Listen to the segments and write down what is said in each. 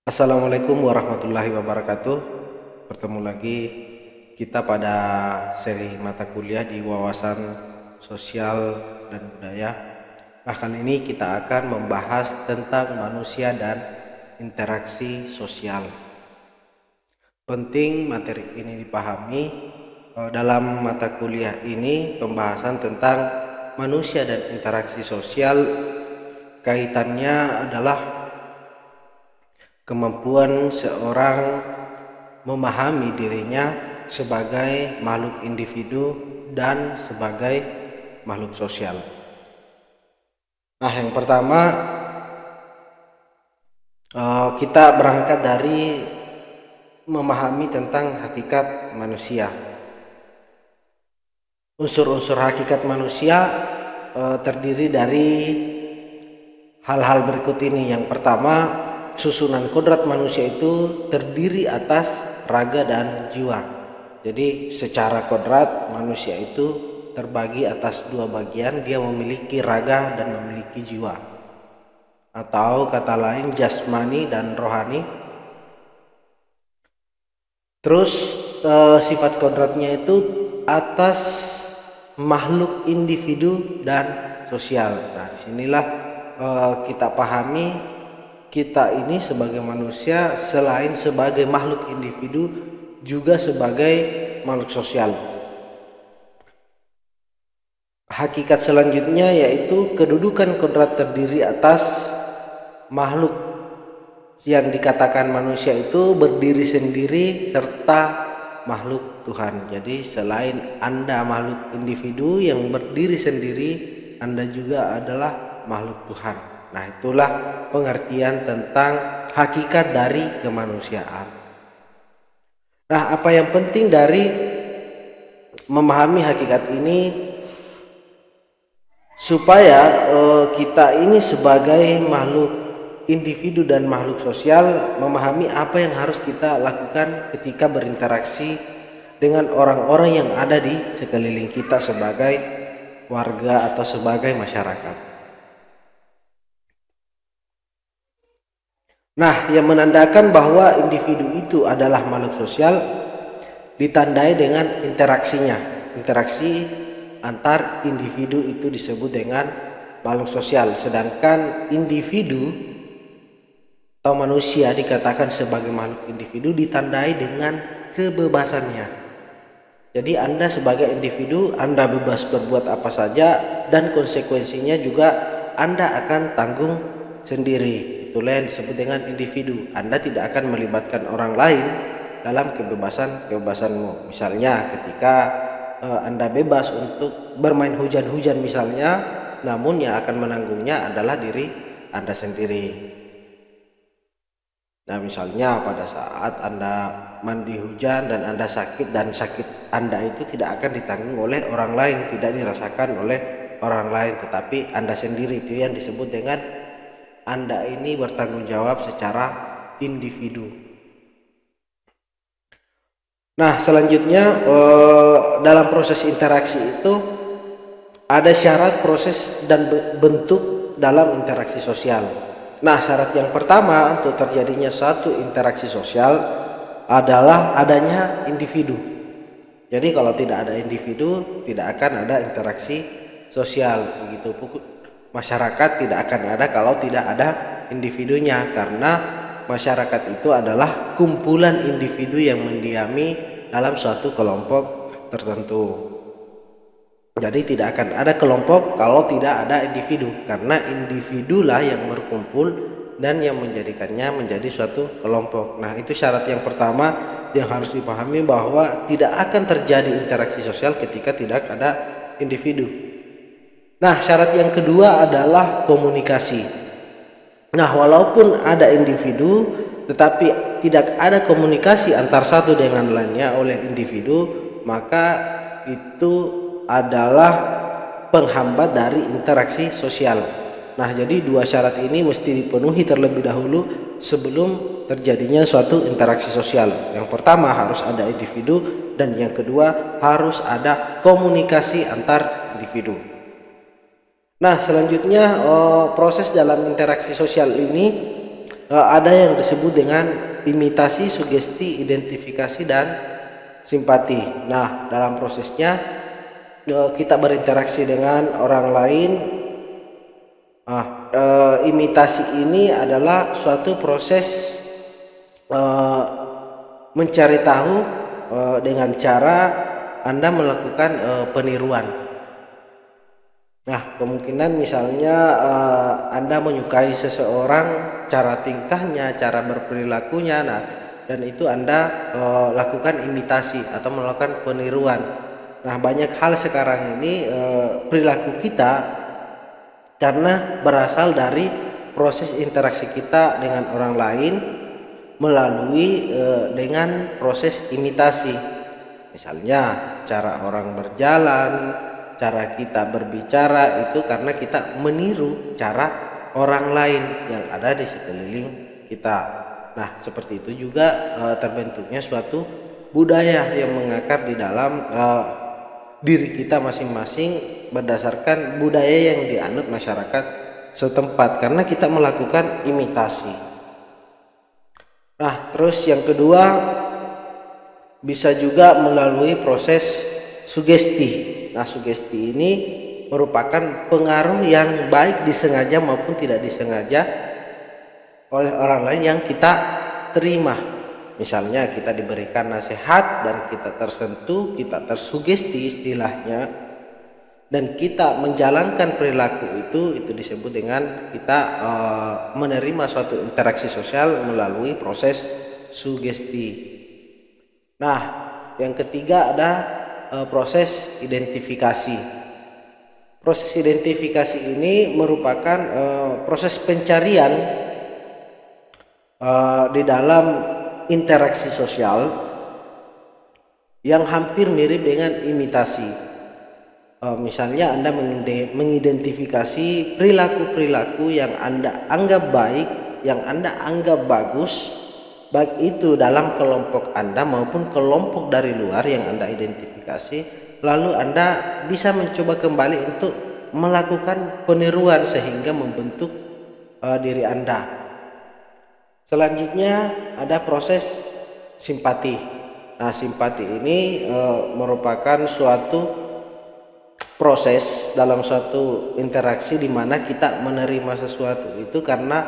Assalamualaikum warahmatullahi wabarakatuh. Bertemu lagi kita pada seri mata kuliah di wawasan sosial dan budaya. Nah, kali ini kita akan membahas tentang manusia dan interaksi sosial. Penting materi ini dipahami. Dalam mata kuliah ini pembahasan tentang manusia dan interaksi sosial, kaitannya adalah kemampuan seorang memahami dirinya sebagai makhluk individu dan sebagai makhluk sosial. Nah, yang pertama kita berangkat dari memahami tentang hakikat manusia. Unsur-unsur hakikat manusia terdiri dari hal-hal berikut ini. Yang pertama, susunan kodrat manusia itu terdiri atas raga dan jiwa. Jadi secara kodrat manusia itu terbagi atas dua bagian, dia memiliki raga dan memiliki jiwa, atau kata lain jasmani dan rohani. Terus sifat kodratnya itu atas makhluk individu dan sosial. Nah, disinilah kita pahami kita ini sebagai manusia selain sebagai makhluk individu juga sebagai makhluk sosial. Hakikat selanjutnya yaitu kedudukan kodrat terdiri atas makhluk yang dikatakan manusia itu berdiri sendiri serta makhluk Tuhan. Jadi selain Anda makhluk individu yang berdiri sendiri, Anda juga adalah makhluk Tuhan. Nah, itulah pengertian tentang hakikat dari kemanusiaan. Nah, apa yang penting dari memahami hakikat ini supaya kita ini sebagai makhluk individu dan makhluk sosial memahami apa yang harus kita lakukan ketika berinteraksi dengan orang-orang yang ada di sekeliling kita sebagai warga atau sebagai masyarakat. Nah, yang menandakan bahwa individu itu adalah makhluk sosial ditandai dengan interaksinya. Interaksi antar individu itu disebut dengan makhluk sosial, sedangkan individu atau manusia dikatakan sebagai makhluk individu ditandai dengan kebebasannya. Jadi Anda sebagai individu, Anda bebas berbuat apa saja dan konsekuensinya juga Anda akan tanggung sendiri. Itulah yang disebut dengan individu. Anda tidak akan melibatkan orang lain dalam kebebasanmu. Misalnya ketika Anda bebas untuk bermain hujan-hujan misalnya, namun yang akan menanggungnya adalah diri Anda sendiri. Nah, misalnya pada saat Anda mandi hujan dan Anda sakit, dan sakit Anda itu tidak akan ditanggung oleh orang lain, tidak dirasakan oleh orang lain, tetapi Anda sendiri. Itu yang disebut dengan Anda ini bertanggung jawab secara individu. Nah, selanjutnya dalam proses interaksi itu ada syarat, proses, dan bentuk dalam interaksi sosial. Nah, syarat yang pertama untuk terjadinya suatu interaksi sosial adalah adanya individu. Jadi kalau tidak ada individu, tidak akan ada interaksi sosial. Begitu masyarakat tidak akan ada kalau tidak ada individunya, karena masyarakat itu adalah kumpulan individu yang mendiami dalam suatu kelompok tertentu. Jadi tidak akan ada kelompok kalau tidak ada individu, karena individulah yang berkumpul dan yang menjadikannya menjadi suatu kelompok. Nah, itu syarat yang pertama yang harus dipahami, bahwa tidak akan terjadi interaksi sosial ketika tidak ada individu. Nah, syarat yang kedua adalah komunikasi. Nah, walaupun ada individu tetapi tidak ada komunikasi antar satu dengan lainnya oleh individu, maka itu adalah penghambat dari interaksi sosial. Nah, jadi dua syarat ini mesti dipenuhi terlebih dahulu sebelum terjadinya suatu interaksi sosial. Yang pertama harus ada individu, dan yang kedua harus ada komunikasi antar individu. Nah, selanjutnya proses dalam interaksi sosial ini ada yang disebut dengan imitasi, sugesti, identifikasi, dan simpati. Nah, dalam prosesnya kita berinteraksi dengan orang lain. Imitasi ini adalah suatu proses mencari tahu dengan cara Anda melakukan peniruan. Nah, kemungkinan misalnya Anda menyukai seseorang, cara tingkahnya, cara berperilakunya, nah, dan itu Anda lakukan imitasi atau melakukan peniruan. Nah, banyak hal sekarang ini perilaku kita karena berasal dari proses interaksi kita dengan orang lain melalui dengan proses imitasi. Misalnya cara orang berjalan, cara kita berbicara, itu karena kita meniru cara orang lain yang ada di sekeliling kita. Nah, seperti itu juga terbentuknya suatu budaya yang mengakar di dalam diri kita masing-masing berdasarkan budaya yang dianut masyarakat setempat, karena kita melakukan imitasi. Nah, terus yang kedua bisa juga melalui proses sugesti. Nah, sugesti ini merupakan pengaruh yang baik disengaja maupun tidak disengaja oleh orang lain yang kita terima. Misalnya kita diberikan nasihat dan kita tersentuh, kita tersugesti istilahnya, dan kita menjalankan perilaku itu disebut dengan kita menerima suatu interaksi sosial melalui proses sugesti. Nah, yang ketiga ada proses identifikasi. Proses identifikasi ini merupakan proses pencarian di dalam interaksi sosial yang hampir mirip dengan imitasi. Misalnya Anda mengidentifikasi perilaku-perilaku yang Anda anggap baik, yang Anda anggap bagus, baik itu dalam kelompok Anda maupun kelompok dari luar yang Anda identifikasi, lalu Anda bisa mencoba kembali untuk melakukan peniruan sehingga membentuk diri Anda. Selanjutnya ada proses simpati. Nah, simpati ini merupakan suatu proses dalam suatu interaksi di mana kita menerima sesuatu itu karena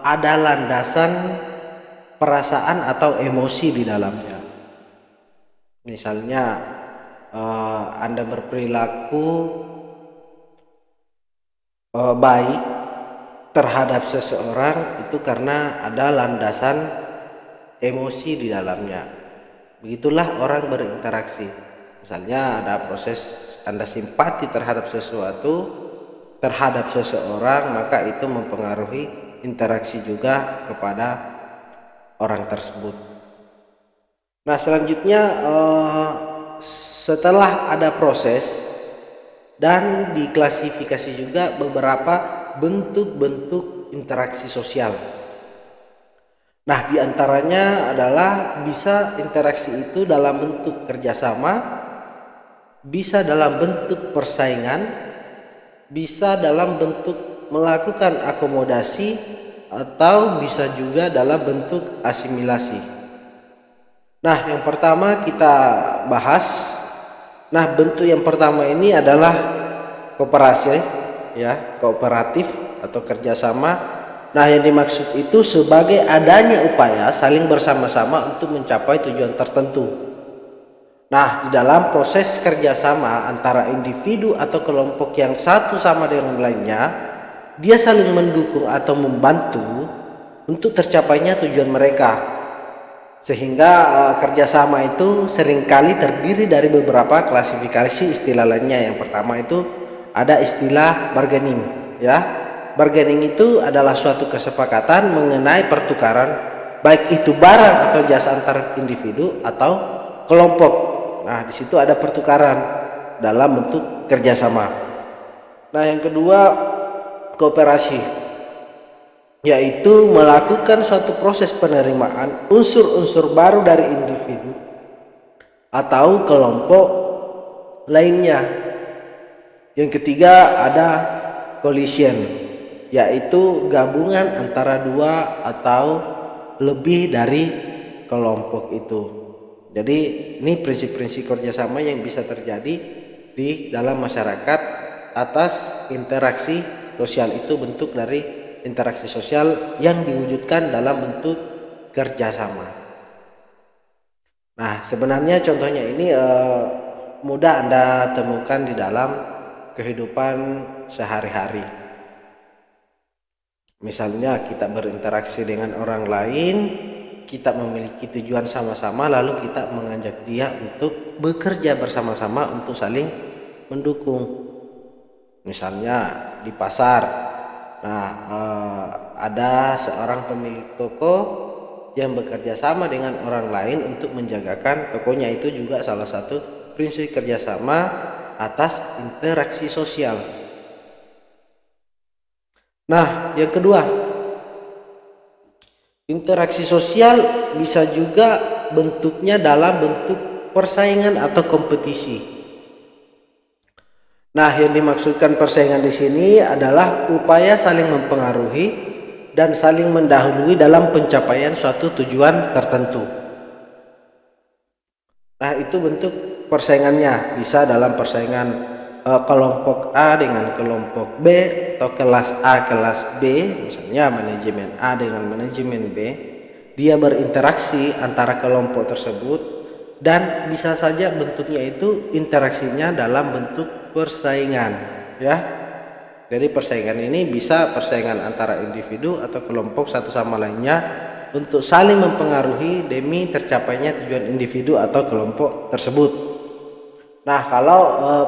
ada landasan perasaan atau emosi di dalamnya. Misalnya Anda berperilaku baik terhadap seseorang itu karena ada landasan emosi di dalamnya. Begitulah orang berinteraksi. Misalnya ada proses Anda simpati terhadap sesuatu, terhadap seseorang, maka itu mempengaruhi interaksi juga kepada orang tersebut. Nah, selanjutnya setelah ada proses dan diklasifikasi juga beberapa bentuk-bentuk interaksi sosial. Nah, diantaranya adalah bisa interaksi itu dalam bentuk kerjasama, bisa dalam bentuk persaingan, bisa dalam bentuk melakukan akomodasi, atau bisa juga dalam bentuk asimilasi. Nah, yang pertama kita bahas. Nah, bentuk yang pertama ini adalah kooperasi, ya, kooperatif atau kerjasama. Nah, yang dimaksud itu sebagai adanya upaya saling bersama-sama untuk mencapai tujuan tertentu. Nah, di dalam proses kerjasama antara individu atau kelompok yang satu sama dengan lainnya, dia saling mendukung atau membantu untuk tercapainya tujuan mereka. Sehingga kerjasama itu seringkali terdiri dari beberapa klasifikasi istilah lainnya. Yang pertama itu ada istilah bargaining, ya. Bargaining itu adalah suatu kesepakatan mengenai pertukaran baik itu barang atau jasa antar individu atau kelompok. Nah, di situ ada pertukaran dalam bentuk kerjasama. Nah, yang kedua kooperasi, yaitu melakukan suatu proses penerimaan unsur-unsur baru dari individu atau kelompok lainnya. Yang ketiga ada collision, yaitu gabungan antara dua atau lebih dari kelompok itu. Jadi ini prinsip-prinsip kerjasama yang bisa terjadi di dalam masyarakat atas interaksi sosial. Itu bentuk dari interaksi sosial yang diwujudkan dalam bentuk kerjasama. Nah, sebenarnya contohnya ini mudah Anda temukan di dalam kehidupan sehari-hari. Misalnya kita berinteraksi dengan orang lain, kita memiliki tujuan sama-sama, lalu kita mengajak dia untuk bekerja bersama-sama untuk saling mendukung. Misalnya di pasar, nah ada seorang pemilik toko yang bekerja sama dengan orang lain untuk menjagakan tokonya. Itu juga salah satu prinsip kerjasama atas interaksi sosial. Nah, yang kedua, interaksi sosial bisa juga bentuknya dalam bentuk persaingan atau kompetisi. Nah, yang dimaksudkan persaingan di sini adalah upaya saling mempengaruhi dan saling mendahului dalam pencapaian suatu tujuan tertentu. Nah, itu bentuk persaingannya, bisa dalam persaingan kelompok A dengan kelompok B, atau kelas A kelas B, misalnya manajemen A dengan manajemen B. Dia berinteraksi antara kelompok tersebut dan bisa saja bentuknya itu interaksinya dalam bentuk persaingan, ya. Jadi persaingan ini bisa persaingan antara individu atau kelompok satu sama lainnya untuk saling mempengaruhi demi tercapainya tujuan individu atau kelompok tersebut. Nah, kalau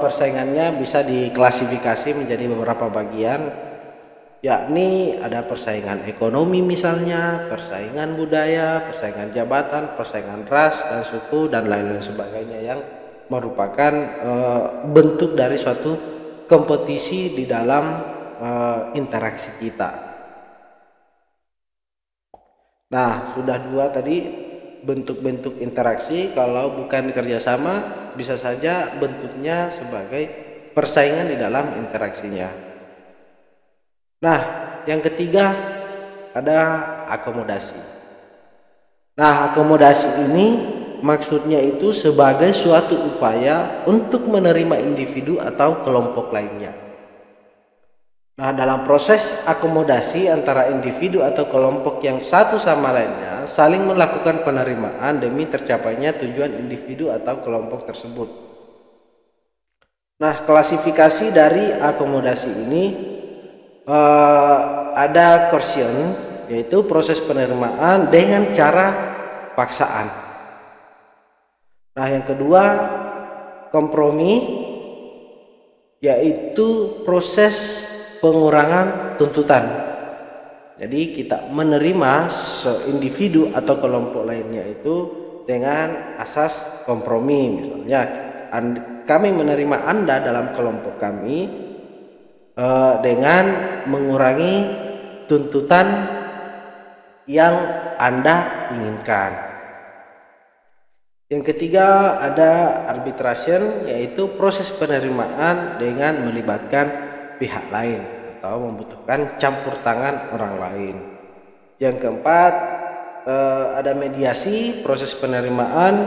persaingannya bisa diklasifikasi menjadi beberapa bagian, yakni ada persaingan ekonomi misalnya, persaingan budaya, persaingan jabatan, persaingan ras dan suku, dan lain-lain sebagainya, yang merupakan bentuk dari suatu kompetisi di dalam interaksi kita. Nah, sudah dua tadi bentuk-bentuk interaksi. Kalau bukan kerjasama, bisa saja bentuknya sebagai persaingan di dalam interaksinya. Nah, yang ketiga ada akomodasi. Nah, akomodasi ini maksudnya itu sebagai suatu upaya untuk menerima individu atau kelompok lainnya. Nah, dalam proses akomodasi antara individu atau kelompok yang satu sama lainnya saling melakukan penerimaan demi tercapainya tujuan individu atau kelompok tersebut. Nah, klasifikasi dari akomodasi ini ada coercion, yaitu proses penerimaan dengan cara paksaan. Nah, yang kedua kompromi, yaitu proses pengurangan tuntutan. Jadi kita menerima individu atau kelompok lainnya itu dengan asas kompromi. Misalnya kami menerima Anda dalam kelompok kami dengan mengurangi tuntutan yang Anda inginkan. Yang ketiga ada arbitration, yaitu proses penerimaan dengan melibatkan pihak lain atau membutuhkan campur tangan orang lain. Yang keempat ada mediasi, proses penerimaan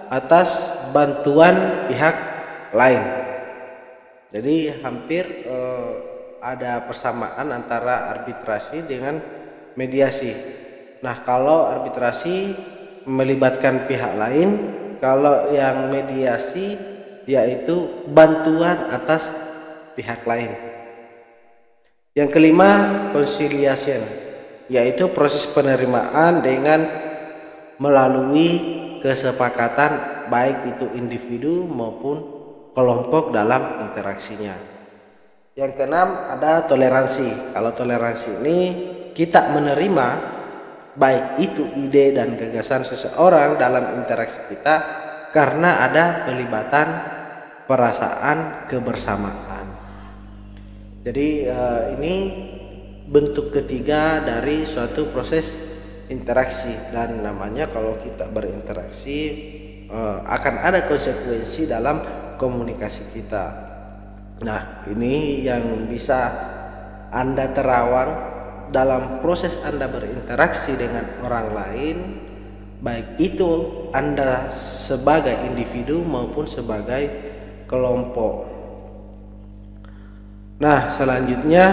atas bantuan pihak lain. Jadi hampir ada persamaan antara arbitrasi dengan mediasi. Nah, kalau arbitrasi melibatkan pihak lain, kalau yang mediasi yaitu bantuan atas pihak lain. Yang kelima, conciliation, yaitu proses penerimaan dengan melalui kesepakatan baik itu individu maupun kelompok dalam interaksinya. Yang keenam ada toleransi. Kalau toleransi ini kita menerima baik itu ide dan gagasan seseorang dalam interaksi kita karena ada pelibatan perasaan kebersamaan. Jadi ini bentuk ketiga dari suatu proses interaksi, dan namanya kalau kita berinteraksi akan ada konsekuensi dalam komunikasi kita. Nah, ini yang bisa Anda terawang dalam proses Anda berinteraksi dengan orang lain, baik itu Anda sebagai individu maupun sebagai kelompok. Nah, selanjutnya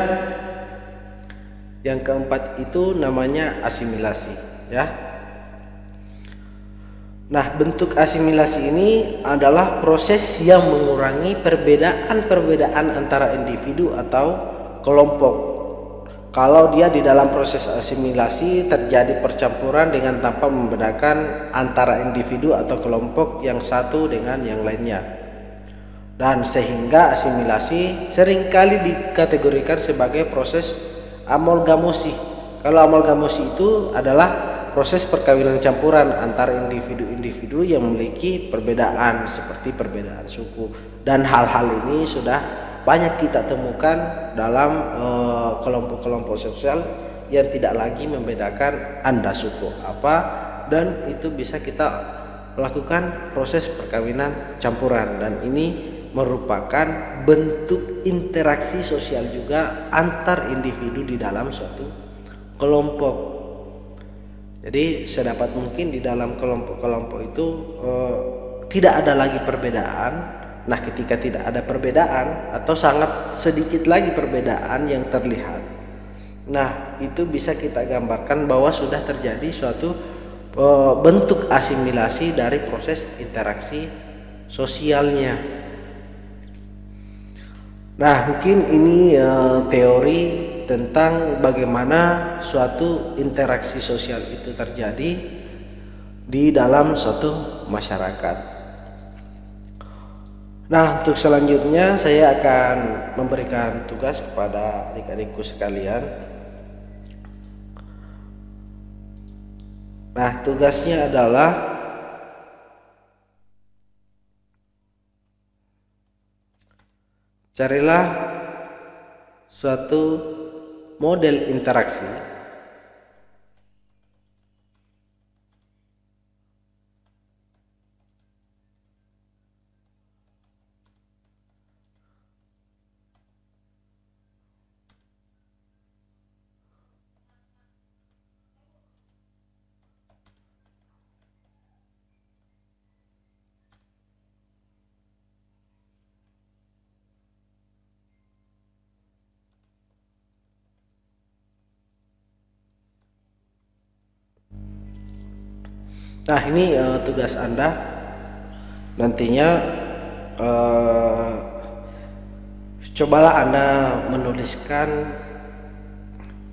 yang keempat itu namanya asimilasi, ya. Nah, bentuk asimilasi ini adalah proses yang mengurangi perbedaan-perbedaan antara individu atau kelompok. Kalau dia di dalam proses asimilasi terjadi percampuran dengan tanpa membedakan antara individu atau kelompok yang satu dengan yang lainnya. Dan sehingga asimilasi seringkali dikategorikan sebagai proses amalgamasi. Kalau amalgamasi itu adalah proses perkawinan campuran antara individu-individu yang memiliki perbedaan seperti perbedaan suku, dan hal-hal ini sudah banyak kita temukan dalam kelompok-kelompok sosial yang tidak lagi membedakan Anda suku apa, dan itu bisa kita melakukan proses perkawinan campuran, dan ini merupakan bentuk interaksi sosial juga antar individu di dalam suatu kelompok. Jadi sedapat mungkin di dalam kelompok-kelompok itu tidak ada lagi perbedaan. Nah, ketika tidak ada perbedaan atau sangat sedikit lagi perbedaan yang terlihat, nah itu bisa kita gambarkan bahwa sudah terjadi suatu bentuk asimilasi dari proses interaksi sosialnya. Nah, mungkin ini teori tentang bagaimana suatu interaksi sosial itu terjadi di dalam suatu masyarakat. Nah, untuk selanjutnya saya akan memberikan tugas kepada adik-adikku sekalian. Nah, tugasnya adalah carilah suatu model interaksi Nah, ini tugas Anda nantinya. Cobalah Anda menuliskan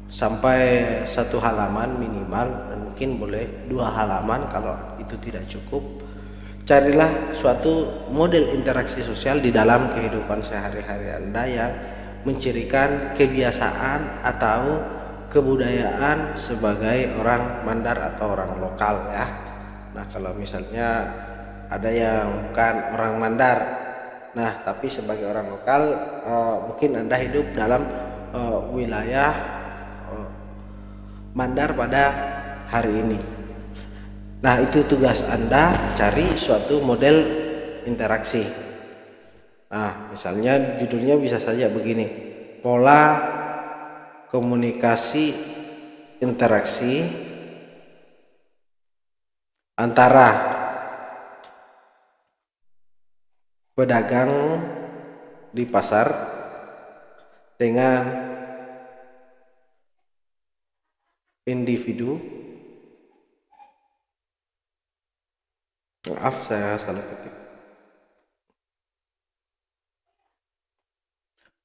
sampai 1 halaman minimal, dan mungkin boleh 2 halaman kalau itu tidak cukup. Carilah suatu model interaksi sosial di dalam kehidupan sehari-hari Anda yang mencirikan kebiasaan atau kebudayaan sebagai orang Mandar atau orang lokal, ya. Nah, kalau misalnya ada yang bukan orang Mandar, nah tapi sebagai orang lokal, mungkin Anda hidup dalam wilayah Mandar pada hari ini. Nah, itu tugas Anda, cari suatu model interaksi. Nah, misalnya judulnya bisa saja begini: pola komunikasi interaksi antara pedagang di pasar dengan individu. Maaf, saya salah ketik.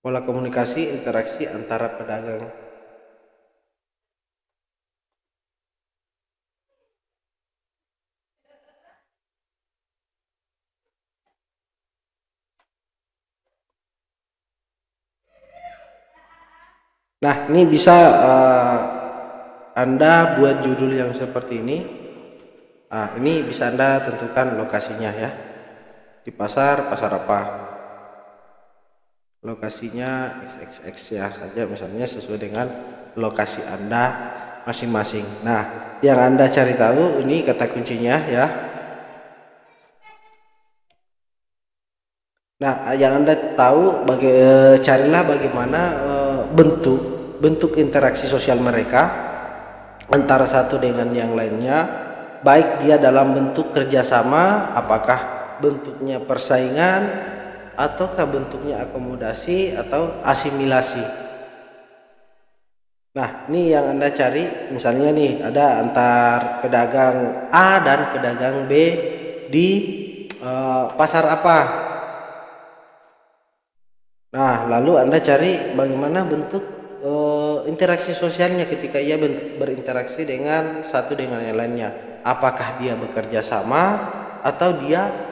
Pola komunikasi interaksi antara pedagang. Nah, ini bisa Anda buat judul yang seperti ini. Nah, ini bisa Anda tentukan lokasinya, ya. Di pasar apa? Lokasinya XXX ya saja, misalnya sesuai dengan lokasi Anda masing-masing. Nah, yang Anda cari tahu ini kata kuncinya, ya. Nah, yang Anda tahu carilah bagaimana bentuk bentuk interaksi sosial mereka antara satu dengan yang lainnya, baik dia dalam bentuk kerjasama, apakah bentuknya persaingan ataukah bentuknya akomodasi atau asimilasi. Nah, ini yang Anda cari, misalnya nih ada antar pedagang A dan pedagang B di pasar apa. Nah, lalu Anda cari bagaimana bentuk interaksi sosialnya ketika ia berinteraksi dengan satu dengan yang lainnya. Apakah dia bekerja sama atau dia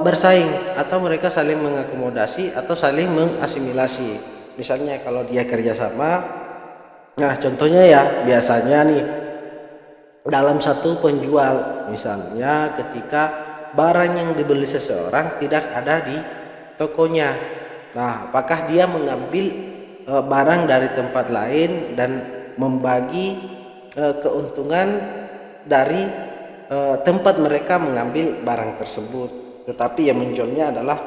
bersaing, atau mereka saling mengakomodasi atau saling mengasimilasi. Misalnya kalau dia kerjasama, nah contohnya ya biasanya nih dalam satu penjual, misalnya ketika barang yang dibeli seseorang tidak ada di tokonya, nah apakah dia mengambil barang dari tempat lain dan membagi keuntungan dari tempat mereka mengambil barang tersebut, tetapi yang menjualnya adalah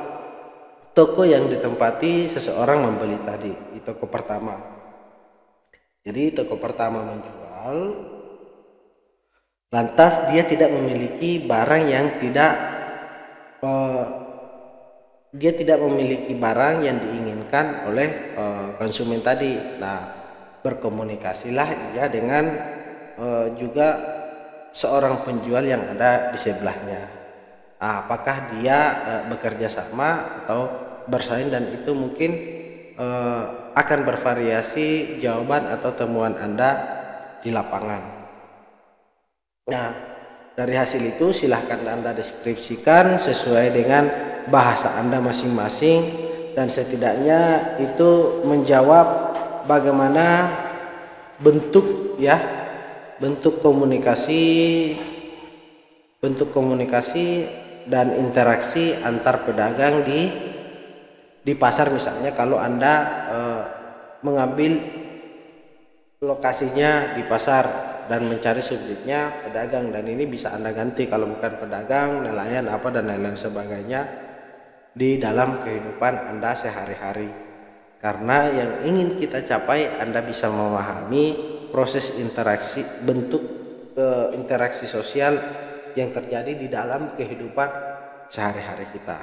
toko yang ditempati seseorang membeli tadi di toko pertama. Jadi toko pertama menjual, lantas dia tidak memiliki barang yang dia tidak memiliki barang yang diinginkan oleh konsumen tadi. Nah, berkomunikasilah ia dengan juga seorang penjual yang ada di sebelahnya. Nah, apakah dia bekerja sama atau bersaing, dan itu mungkin akan bervariasi jawaban atau temuan Anda di lapangan. Nah, dari hasil itu silahkan Anda deskripsikan sesuai dengan bahasa Anda masing-masing, dan setidaknya itu menjawab bagaimana bentuk komunikasi dan interaksi antar pedagang di pasar. Misalnya kalau Anda mengambil lokasinya di pasar dan mencari subjeknya pedagang, dan ini bisa Anda ganti kalau bukan pedagang, nelayan apa dan lain-lain sebagainya di dalam kehidupan Anda sehari-hari. Karena yang ingin kita capai, Anda bisa memahami proses interaksi, bentuk interaksi sosial yang terjadi di dalam kehidupan sehari-hari kita.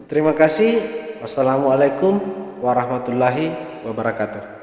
Terima kasih. Wassalamualaikum warahmatullahi wabarakatuh.